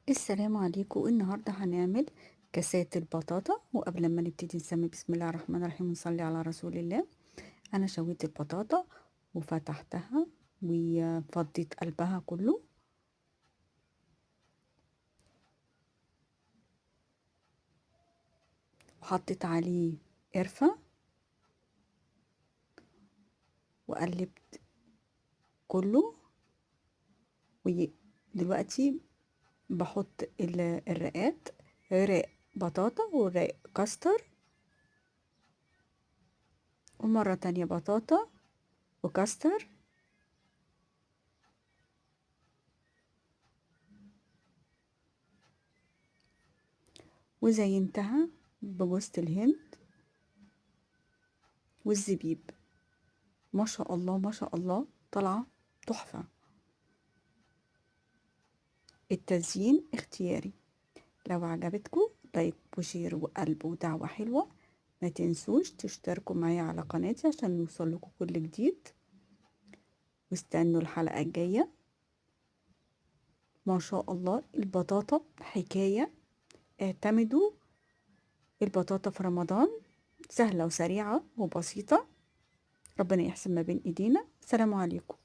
السلام عليكم. النهارده هنعمل كاسات البطاطا. وقبل ما نبتدي نسمي بسم الله الرحمن الرحيم ونصلي على رسول الله. انا شويت البطاطا وفتحتها وفضيت قلبها كله، وحطيت عليه قرفة وقلبت كله. ودلوقتي بحط الرقات، رق بطاطا ورق كاستر، ومرة تانية بطاطا وكاستر، وزينتها بجوز الهند والزبيب. ما شاء الله ما شاء الله، طالعة تحفة. التزيين اختياري. لو عجبتكم لايك وشير وقلب ودعوة حلوة. ما تنسوش تشتركوا معايا على قناتي عشان يوصل لكم كل جديد، واستنوا الحلقة الجاية. ما شاء الله البطاطا حكاية. اعتمدوا البطاطا في رمضان، سهلة وسريعة وبسيطة. ربنا يحسن ما بين ايدينا. سلام عليكم.